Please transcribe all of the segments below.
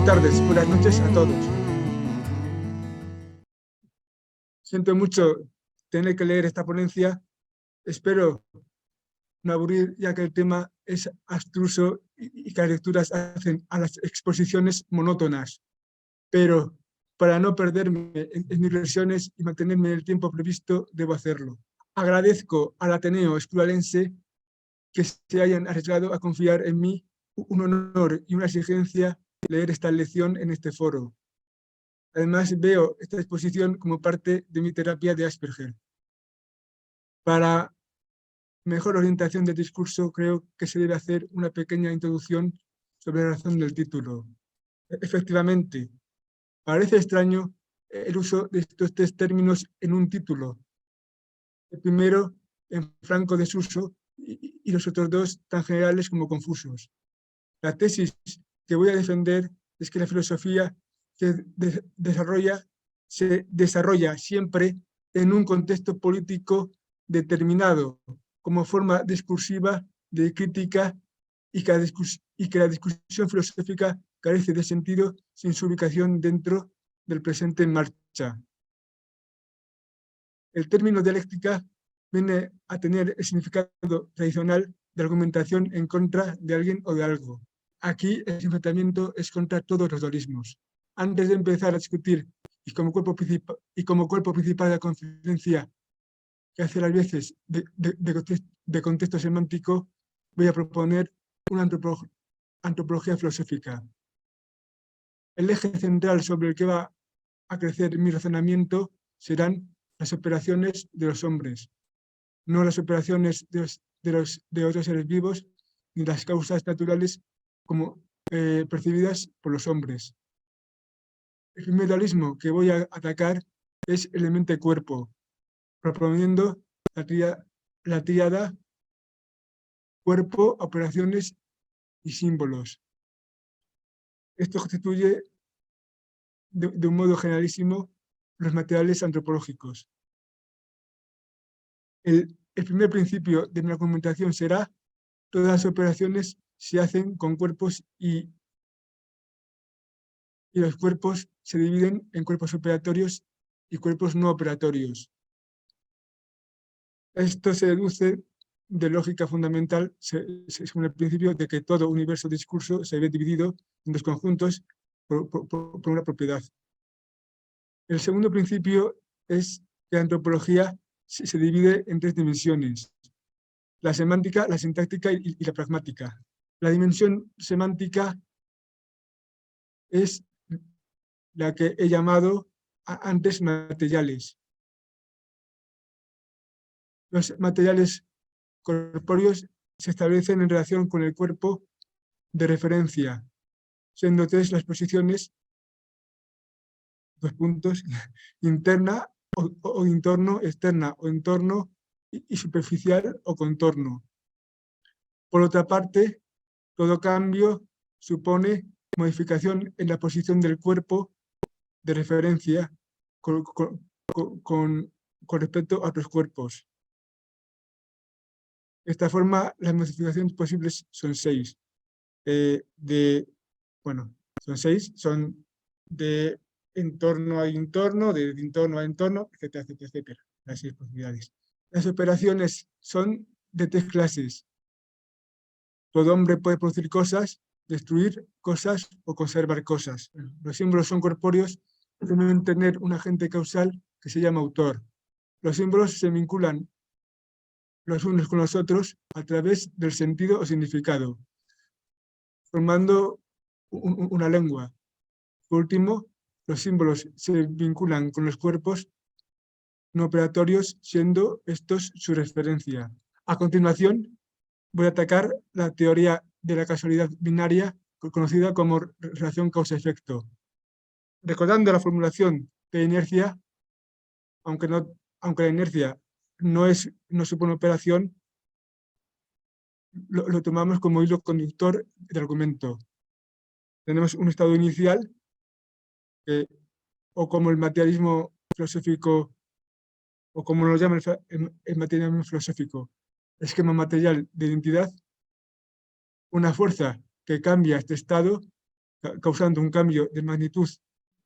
Buenas tardes, buenas noches a todos. Siento mucho tener que leer esta ponencia. Espero no aburrir, ya que el tema es abstruso y que las lecturas hacen a las exposiciones monótonas. Pero para no perderme en mis lesiones y mantenerme en el tiempo previsto, debo hacerlo. Agradezco al Ateneo Escuralense que se hayan arriesgado a confiar en mí, un honor y una exigencia leer esta lección en este foro. Además, veo esta exposición como parte de mi terapia de Asperger. Para mejor orientación del discurso, creo que se debe hacer una pequeña introducción sobre la razón del título. Efectivamente, parece extraño el uso de estos tres términos en un título. El primero, en franco desuso, y los otros dos tan generales como confusos. La tesis que voy a defender es que la filosofía se desarrolla siempre en un contexto político determinado, como forma discursiva de crítica, y que la discusión filosófica carece de sentido sin su ubicación dentro del presente en marcha. El término dialéctica viene a tener el significado tradicional de argumentación en contra de alguien o de algo. Aquí el enfrentamiento es contra todos los dualismos. Antes de empezar a discutir y como cuerpo principal de la conferencia, que hace las veces de contexto semántico, voy a proponer una antropología filosófica. El eje central sobre el que va a crecer mi razonamiento serán las operaciones de los hombres, no las operaciones de otros seres vivos, ni las causas naturales como percibidas por los hombres. El primer dualismo que voy a atacar es el de mente-cuerpo, proponiendo la tríada cuerpo, operaciones y símbolos. Esto constituye de un modo generalísimo los materiales antropológicos. El primer principio de mi argumentación será: todas las operaciones se hacen con cuerpos y los cuerpos se dividen en cuerpos operatorios y cuerpos no operatorios. Esto se deduce de lógica fundamental según el principio de que todo universo de discurso se ve dividido en dos conjuntos por una propiedad. El segundo principio es que la antropología se divide en tres dimensiones: la semántica, la sintáctica y la pragmática. La dimensión semántica es la que he llamado antes materiales. Los materiales corpóreos se establecen en relación con el cuerpo de referencia, siendo tres las posiciones, dos puntos, interna o entorno, externa o entorno, y superficial o contorno. Por otra parte, todo cambio supone modificación en la posición del cuerpo de referencia con respecto a otros cuerpos. De esta forma, las modificaciones posibles son seis. Son de entorno a entorno, de entorno a entorno, etcétera, etcétera, etcétera. Las seis posibilidades. Las operaciones son de tres clases. Todo hombre puede producir cosas, destruir cosas o conservar cosas. Los símbolos son corpóreos, deben tener un agente causal que se llama autor. Los símbolos se vinculan los unos con los otros a través del sentido o significado, formando una lengua. Por último, los símbolos se vinculan con los cuerpos no operatorios, siendo estos su referencia. A continuación, voy a atacar la teoría de la casualidad binaria, conocida como relación causa-efecto. Recordando la formulación de inercia, aunque la inercia no supone operación, lo tomamos como hilo conductor del argumento. Tenemos un estado inicial, o como el materialismo filosófico, o como lo llama el materialismo filosófico, esquema material de identidad, una fuerza que cambia este estado, causando un cambio de magnitud.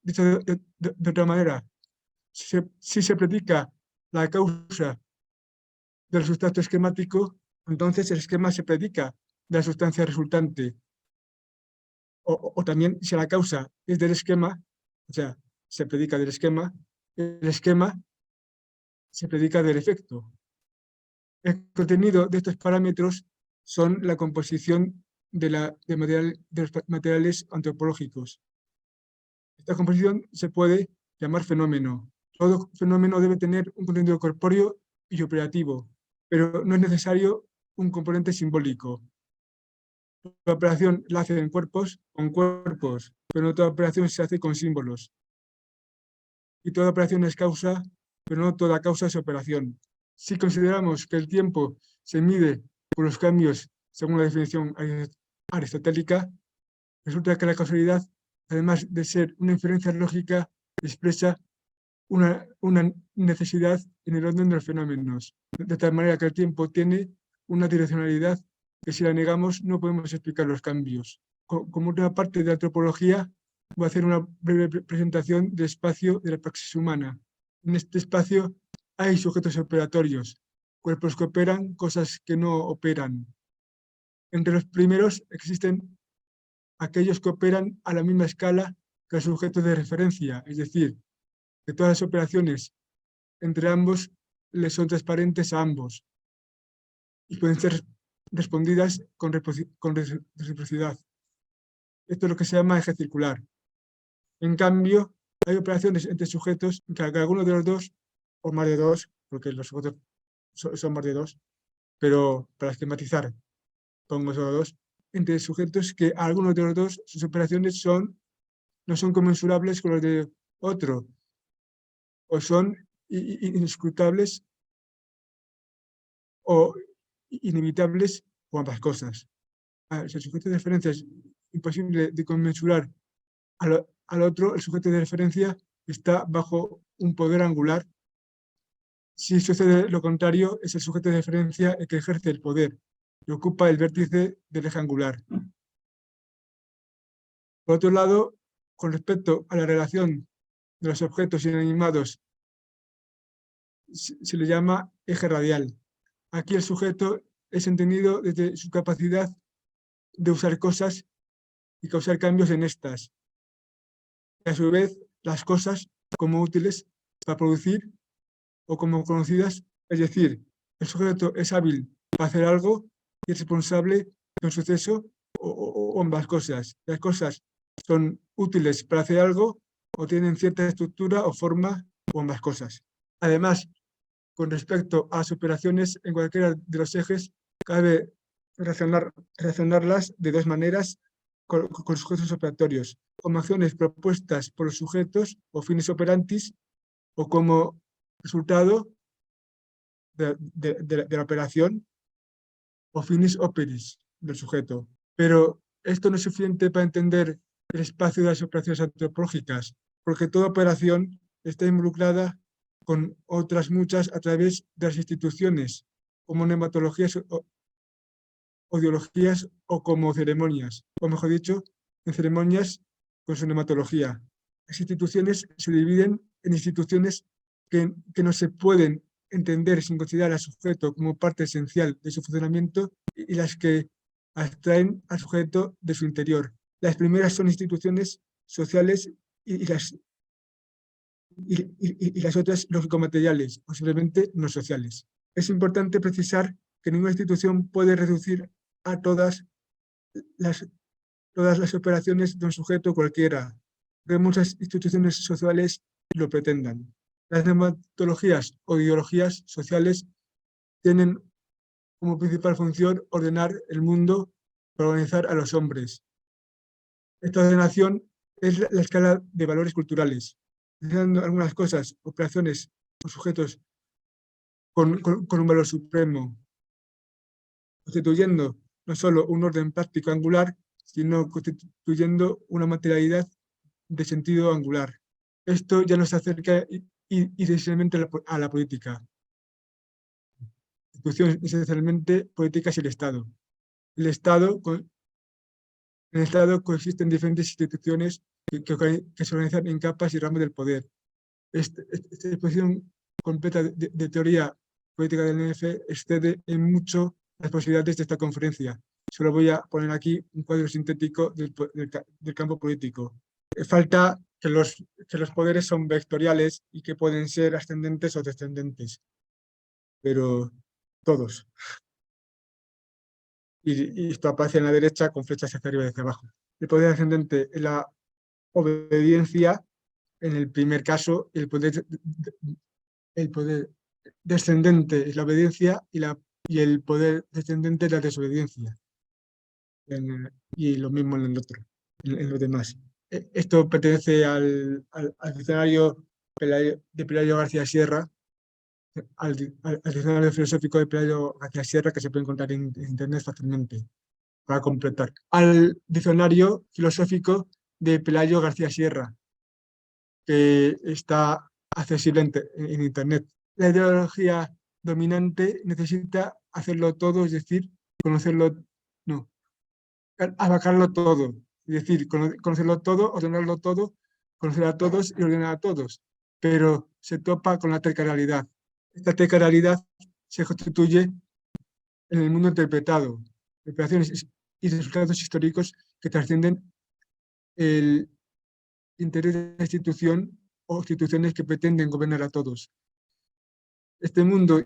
Dicho de otra manera, si se predica la causa del sustrato esquemático, entonces el esquema se predica de la sustancia resultante. O también si la causa es del esquema, o sea, se predica del esquema, el esquema se predica del efecto. El contenido de estos parámetros son la composición de los materiales antropológicos. Esta composición se puede llamar fenómeno. Todo fenómeno debe tener un contenido corpóreo y operativo, pero no es necesario un componente simbólico. La operación la hacen cuerpos con cuerpos, pero no toda operación se hace con símbolos. Y toda operación es causa, pero no toda causa es operación. Si consideramos que el tiempo se mide por los cambios según la definición aristotélica, resulta que la causalidad, además de ser una inferencia lógica, expresa una necesidad en el orden de los fenómenos, de tal manera que el tiempo tiene una direccionalidad que si la negamos no podemos explicar los cambios. Como última parte de la antropología, voy a hacer una breve presentación del espacio de la praxis humana. En este espacio hay sujetos operatorios, cuerpos que operan, cosas que no operan. Entre los primeros existen aquellos que operan a la misma escala que el sujeto de referencia, es decir, que todas las operaciones entre ambos les son transparentes a ambos y pueden ser respondidas con reciprocidad. Esto es lo que se llama eje circular. En cambio, hay operaciones entre sujetos que alguno de los dos, o más de dos, porque los sujetos son más de dos, pero para esquematizar pongo solo dos, entre sujetos que algunos de los dos sus operaciones no son conmensurables con los de otro, o son inescrutables o inevitables o ambas cosas. El sujeto de referencia es imposible de conmensurar al otro, el sujeto de referencia está bajo un poder angular. Si sucede lo contrario, es el sujeto de referencia el que ejerce el poder y ocupa el vértice del eje angular. Por otro lado, con respecto a la relación de los objetos inanimados, se le llama eje radial. Aquí el sujeto es entendido desde su capacidad de usar cosas y causar cambios en estas. Y a su vez, las cosas como útiles para producir o como conocidas, es decir, el sujeto es hábil para hacer algo y es responsable de un suceso o ambas cosas. Las cosas son útiles para hacer algo o tienen cierta estructura o forma o ambas cosas. Además, con respecto a las operaciones en cualquiera de los ejes, cabe relacionarlas de dos maneras con sujetos operatorios, como acciones propuestas por los sujetos o fines operantis, o como resultado de la operación o finis operis del sujeto. Pero esto no es suficiente para entender el espacio de las operaciones antropológicas, porque toda operación está involucrada con otras muchas a través de las instituciones, como nematologías o ideologías o como ceremonias, o mejor dicho, en ceremonias con su nematología. Las instituciones se dividen en instituciones que no se pueden entender sin considerar al sujeto como parte esencial de su funcionamiento y las que abstraen al sujeto de su interior. Las primeras son instituciones sociales y las otras lógico-materiales o simplemente no sociales. Es importante precisar que ninguna institución puede reducir a todas las operaciones de un sujeto cualquiera, porque muchas instituciones sociales lo pretendan. Las nematologías o ideologías sociales tienen como principal función ordenar el mundo para organizar a los hombres. Esta ordenación es la escala de valores culturales, realizando algunas cosas, operaciones o sujetos con un valor supremo, constituyendo no solo un orden práctico angular, sino constituyendo una materialidad de sentido angular. Esto ya nos acerca esencialmente a la política. Instituciones esencialmente políticas y el Estado. El Estado En el Estado coexisten diferentes instituciones que se organizan en capas y ramos del poder. Esta exposición completa de teoría política del NF excede en mucho las posibilidades de esta conferencia. Solo voy a poner aquí un cuadro sintético del campo político. Falta que los poderes son vectoriales y que pueden ser ascendentes o descendentes, pero todos. Y esto aparece en la derecha con flechas hacia arriba y hacia abajo. El poder ascendente es la obediencia en el primer caso, el poder descendente es la obediencia y el poder descendente es la desobediencia. Y lo mismo en el otro, en los demás. Esto pertenece al diccionario de Pelayo García Sierra, al diccionario filosófico de Pelayo García Sierra, que se puede encontrar en internet fácilmente para completar. Al diccionario filosófico de Pelayo García Sierra, que está accesible en internet. La ideología dominante necesita hacerlo todo, es decir, conocerlo, no, abarcarlo todo, es decir, conocerlo todo, ordenarlo todo, conocer a todos y ordenar a todos, pero se topa con la tercaralidad. Esta tercaralidad se constituye en el mundo interpretado, interpretaciones y resultados históricos que trascienden el interés de la institución o instituciones que pretenden gobernar a todos. Este mundo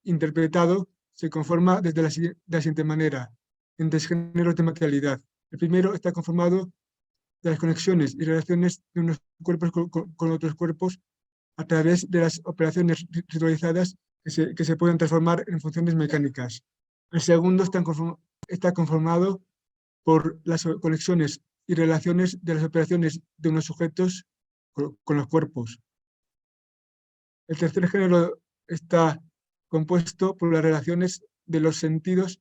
interpretado se conforma desde la siguiente manera, en tres géneros de materialidad. El primero está conformado de las conexiones y relaciones de unos cuerpos con otros cuerpos a través de las operaciones ritualizadas que se pueden transformar en funciones mecánicas. El segundo está conformado por las conexiones y relaciones de las operaciones de unos sujetos con los cuerpos. El tercer género está compuesto por las relaciones de los sentidos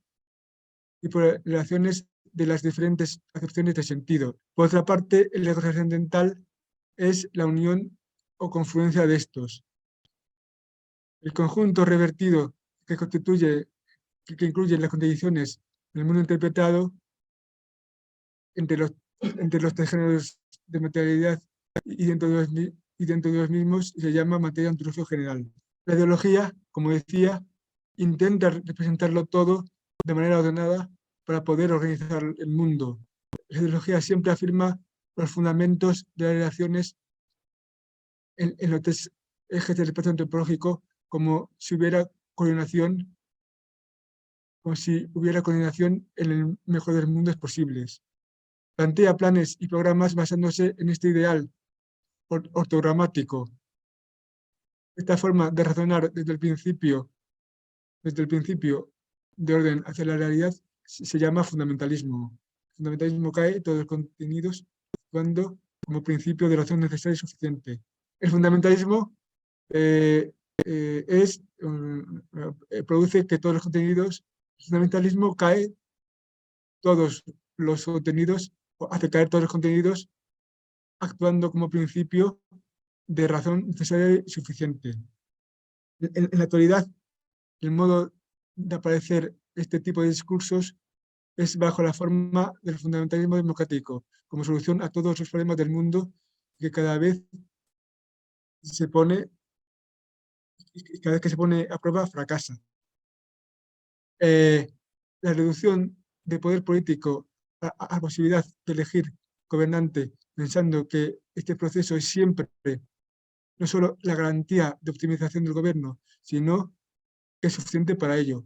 y por las relaciones de las diferentes acepciones de sentido. Por otra parte, el ego trascendental es la unión o confluencia de estos. El conjunto revertido que incluye las condiciones del mundo interpretado entre los tres géneros de materialidad y dentro de los mismos se llama materia ontológica general. La ideología, como decía, intenta representarlo todo de manera ordenada para poder organizar el mundo. La ideología siempre afirma los fundamentos de las relaciones en los tres ejes del espacio antropológico como si hubiera coordinación en el mejor de los mundos posibles. Plantea planes y programas basándose en este ideal ortogramático. Esta forma de razonar desde el principio de orden hacia la realidad se llama fundamentalismo. El fundamentalismo cae todos los contenidos cuando como principio de razón necesaria y suficiente. El fundamentalismo produce que todos los contenidos, el fundamentalismo cae todos los contenidos, hace caer todos los contenidos actuando como principio de razón necesaria y suficiente. En la actualidad, el modo de aparecer este tipo de discursos es bajo la forma del fundamentalismo democrático, como solución a todos los problemas del mundo que cada vez que se pone a prueba fracasa. La reducción de poder político a la posibilidad de elegir gobernante, pensando que este proceso es siempre no solo la garantía de optimización del gobierno, sino que es suficiente para ello.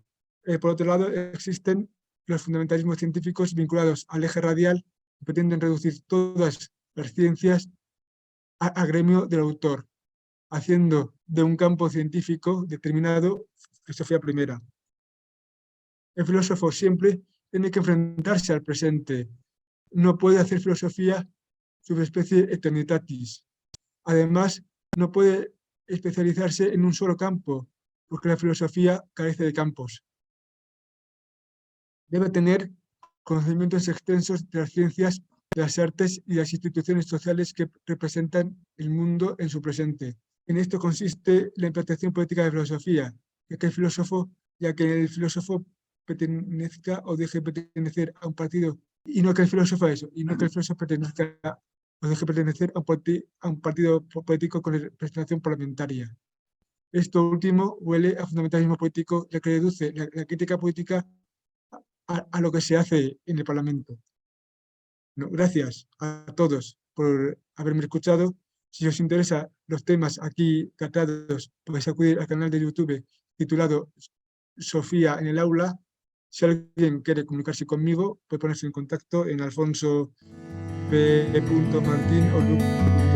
Por otro lado, existen los fundamentalismos científicos vinculados al eje radial que pretenden reducir todas las ciencias a gremio del autor, haciendo de un campo científico determinado filosofía primera. El filósofo siempre tiene que enfrentarse al presente. No puede hacer filosofía subespecie eternitatis. Además, no puede especializarse en un solo campo, porque la filosofía carece de campos. Debe tener conocimientos extensos de las ciencias, de las artes y de las instituciones sociales que representan el mundo en su presente. En esto consiste la implantación política de filosofía, ya que el filósofo pertenezca o deje pertenecer a un partido y no que el filósofo eso, y no que el filósofo pertenezca o deje pertenecer a un partido político con representación parlamentaria. Esto último huele a fundamentalismo político, ya que reduce la crítica política a lo que se hace en el Parlamento. No, gracias a todos por haberme escuchado. Si os interesan los temas aquí tratados, podéis acudir al canal de YouTube titulado Sofía en el aula. Si alguien quiere comunicarse conmigo, puede ponerse en contacto en Alfonso P. Martín o